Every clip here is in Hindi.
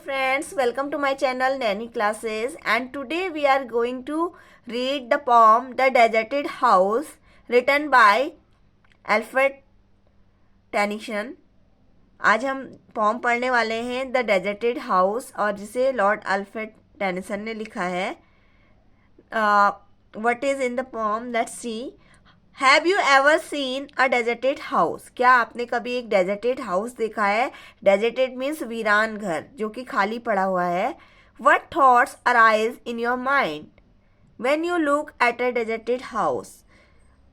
friends, welcome to my channel Nanny Classes, and today we are going to read the poem The Deserted House written by Alfred Tennyson. आज हम पोम पढ़ने वाले हैं द डेजर्टेड हाउस और जिसे लॉर्ड अल्फ्रेड टेनिसन ने लिखा है. What is in the pome, let's see. Have you ever seen a deserted house? क्या आपने कभी एक डेजर्टेड हाउस देखा है? डेजर्टेड मीन्स वीरान घर जो कि खाली पड़ा हुआ है. What thoughts arise in your mind when you look at a deserted house?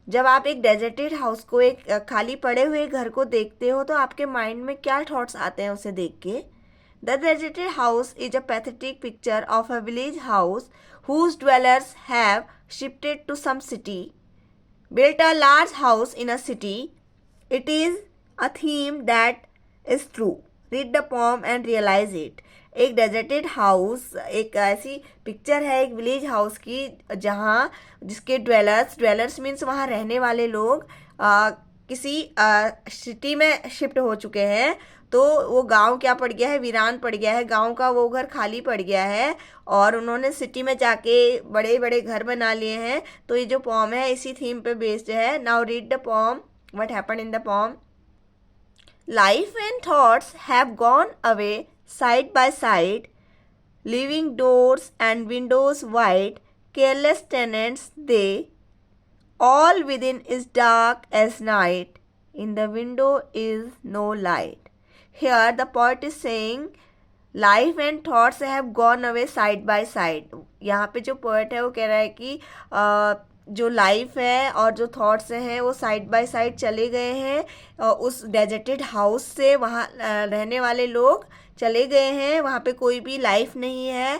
जब आप एक डेजर्टेड हाउस को, एक खाली पड़े हुए घर को देखते हो तो आपके माइंड में क्या थॉट्स आते हैं उसे देख के? The deserted house is a pathetic picture of a village house whose dwellers have shifted to some city, built a large house in a city. It is a theme that is true. Read the poem and realize it. एक डेजर्टेड हाउस एक ऐसी पिक्चर है एक विलेज हाउस की जहाँ जिसके ड्वेलर्स मीन्स वहाँ रहने वाले लोग किसी सिटी में शिफ्ट हो चुके हैं. तो वो गांव क्या पड़ गया है, वीरान पड़ गया है. गांव का वो घर खाली पड़ गया है और उन्होंने सिटी में जाके बड़े बड़े घर बना लिए हैं. तो ये जो पोम है इसी थीम पे बेस्ड है. Now read the pome. What happened in the pome. Life and thoughts have gone away side by side, leaving doors and windows wide, careless tenants they, all within is dark as night, in the window is no light. Here the poet is saying life and thoughts have gone away side by side. यहाँ पे जो पोएट है वो कह रहा है कि जो लाइफ है और जो थॉट्स हैं वो साइड बाय साइड चले गए हैं उस डेजर्टेड हाउस से. वहाँ रहने वाले लोग चले गए हैं, वहाँ पे कोई भी लाइफ नहीं है.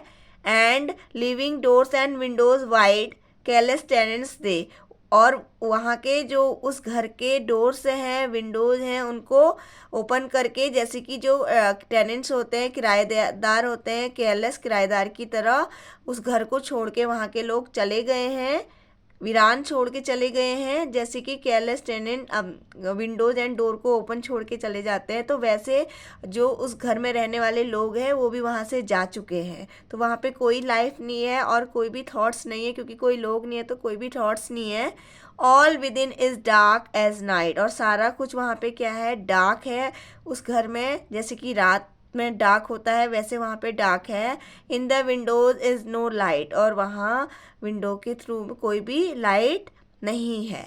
And leaving doors and windows wide, careless tenants they. और वहाँ के जो उस घर के डोर्स हैं, विंडोज़ हैं, उनको ओपन करके, जैसे कि जो टेनेंट्स होते हैं, किराएदार होते हैं, केयरलेस किराएदार की तरह उस घर को छोड़ के वहाँ के लोग चले गए हैं, वीरान छोड़ के चले गए हैं. जैसे कि careless tenant windows and door को ओपन छोड़ के चले जाते हैं, तो वैसे जो उस घर में रहने वाले लोग हैं वो भी वहाँ से जा चुके हैं. तो वहाँ पे कोई लाइफ नहीं है और कोई भी थॉट्स नहीं है, क्योंकि कोई लोग नहीं है तो कोई भी थॉट्स नहीं है. All within is dark as night. और सारा कुछ वहाँ पे क्या है, डार्क है उस घर में. जैसे कि रात में डार्क होता है वैसे वहाँ पे डार्क है. In the windows is no light. और वहाँ विंडो के थ्रू कोई भी लाइट नहीं है.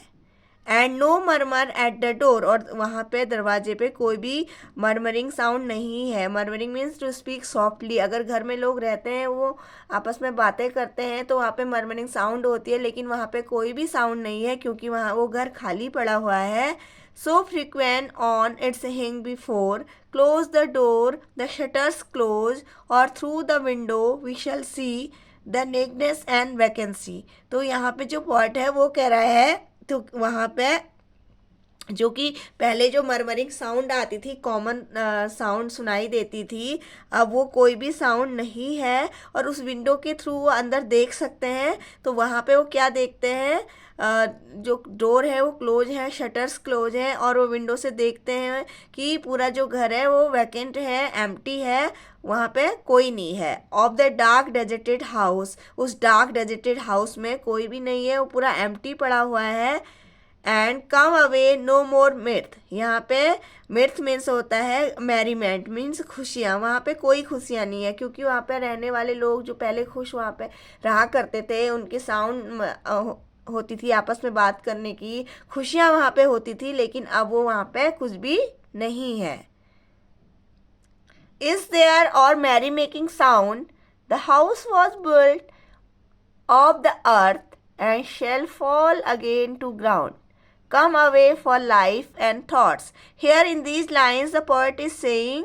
And no murmur at the door. और वहाँ पे दरवाजे पे कोई भी मरमरिंग साउंड नहीं है. Murmuring means to speak softly. अगर घर में लोग रहते हैं वो आपस में बातें करते हैं तो वहाँ पे मरमरिंग साउंड होती है, लेकिन वहाँ पे कोई भी साउंड नहीं है क्योंकि वहाँ वो घर खाली पड़ा हुआ है. So frequent on its hing before, close the door, the shutters close, or through the window we shall see the nakedness and vacancy. तो यहाँ पे जो पॉइंट है वो कह रहा है, तो वहाँ पे जो कि पहले जो मरमरिंग साउंड आती थी, कॉमन साउंड सुनाई देती थी, अब वो कोई भी साउंड नहीं है. और उस विंडो के थ्रू वो अंदर देख सकते हैं. तो वहाँ पे वो क्या देखते हैं, जो डोर है वो क्लोज है, शटर्स क्लोज है, और वो विंडो से देखते हैं कि पूरा जो घर है वो वैकेंट है, एम्प्टी है, वहाँ पे कोई नहीं है. Of the dark deserted house. उस डार्क डेजर्टेड हाउस में कोई भी नहीं है, वो पूरा एम्प्टी पड़ा हुआ है. एंड कम अवे नो मोर मिर्थ. यहाँ पे मिर्थ मीन्स होता है मैरीमेंट, मीन्स खुशियाँ. वहाँ पे कोई खुशियाँ नहीं है क्योंकि वहाँ पे रहने वाले लोग जो पहले खुश वहाँ पे रहा करते थे, उनकी साउंड होती थी आपस में बात करने की, खुशियाँ वहाँ पे होती थी, लेकिन अब वो वहाँ पे कुछ भी नहीं है. Is there or merry making sound. The house was built of the earth and shall fall again to ground. Come away for life and thoughts. Here in these lines the poet is saying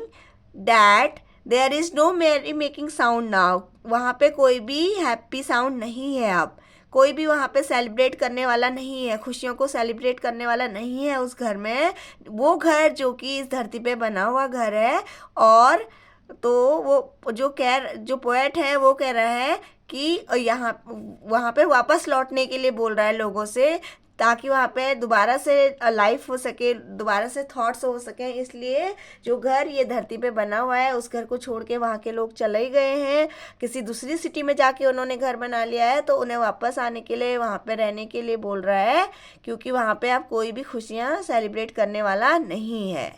that there is no merry making sound now. वहाँ पे कोई भी हैप्पी साउंड नहीं है. अब कोई भी वहाँ पे सेलिब्रेट करने वाला नहीं है, खुशियों को सेलिब्रेट करने वाला नहीं है उस घर में. वो घर जो कि इस धरती पे बना हुआ घर है और तो वो जो पोएट है वो कह रहा है कि यहाँ वहाँ पे वापस लौटने के लिए बोल रहा है लोगों से, ताकि वहाँ पे दोबारा से लाइफ हो सके, दोबारा से थॉट्स हो सके। इसलिए जो घर ये धरती पे बना हुआ है, उस घर को छोड़ के वहाँ के लोग चले गए हैं, किसी दूसरी सिटी में जाके उन्होंने घर बना लिया है, तो उन्हें वापस आने के लिए, वहाँ पे रहने के लिए बोल रहा है, क्योंकि वहाँ पे आप कोई भी खुशियाँ सेलिब्रेट करने वाला नहीं है।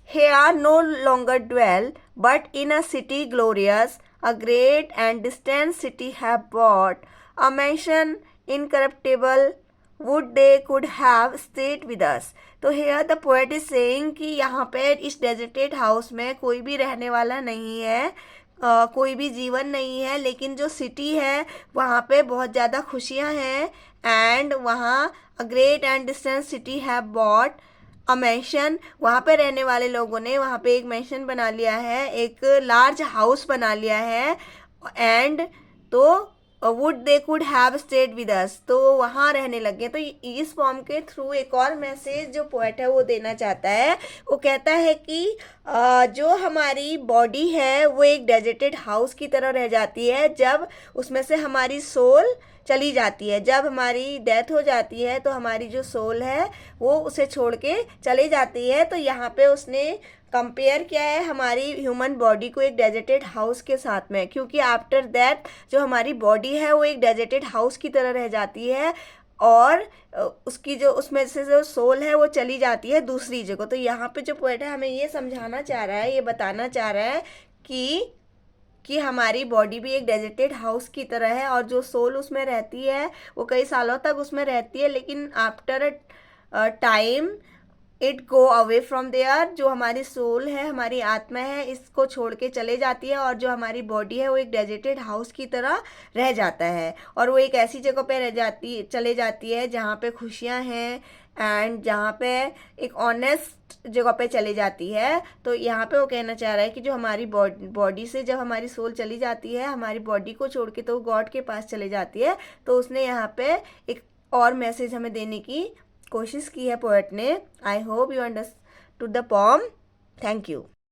Here no longer dwell, but in a city glorious, a great and distant city have bought a mansion incorruptible, would they could have stayed with us. तो here the poet is saying कि यहाँ पे इस deserted house में कोई भी रहने वाला नहीं है, कोई भी जीवन नहीं है, लेकिन जो सिटी है वहाँ पे बहुत ज़्यादा खुशियाँ हैं। एंड वहाँ a great and distant city have bought a mention, वहाँ पे रहने वाले लोगों ने वहाँ पे एक मैंशन बना लिया है, एक लार्ज हाउस बना लिया है। एंड तो would they could have stayed with us, तो वहाँ रहने लगे। तो इस फॉर्म के थ्रू एक और मैसेज जो पोएट है वो देना चाहता है। वो कहता है कि जो हमारी बॉडी है वो एक डेजर्टेड हाउस की तरह रह जाती है जब उसमें से हमारी सोल चली जाती है। जब हमारी डेथ हो जाती है तो हमारी जो सोल है वो उसे छोड़ के चली जाती है। तो यहाँ पे उसने कंपेयर किया है हमारी ह्यूमन बॉडी को एक डेजर्टेड हाउस के साथ में, क्योंकि आफ्टर दैट जो हमारी बॉडी है वो एक डेजर्टेड हाउस की तरह रह जाती है, और उसकी जो उसमें से जो सोल है वो चली जाती है दूसरी जगह। तो यहाँ पे जो पोएट है हमें ये समझाना चाह रहा है, ये बताना चाह रहा है कि हमारी बॉडी भी एक डेजर्टेड हाउस की तरह है, और जो सोल उसमें रहती है वो कई सालों तक उसमें रहती है, लेकिन after time it go away from there. जो हमारी सोल है, हमारी आत्मा है, इसको छोड़ के चले जाती है, और जो हमारी बॉडी है वो एक डेजर्टेड हाउस की तरह रह जाता है, और वो एक ऐसी जगह पे चले जाती है जहाँ पे खुशियाँ हैं, एंड जहाँ पे एक ऑनेस्ट जगह पे चली जाती है। तो यहाँ पे वो कहना चाह रहा है कि जो हमारी बॉडी से जब हमारी सोल चली जाती है, हमारी बॉडी को छोड़ के तो गॉड के पास चले जाती है। तो उसने यहाँ पे एक और मैसेज हमें देने की कोशिश की है पोएट ने। I hope you understood the poem. Thank you.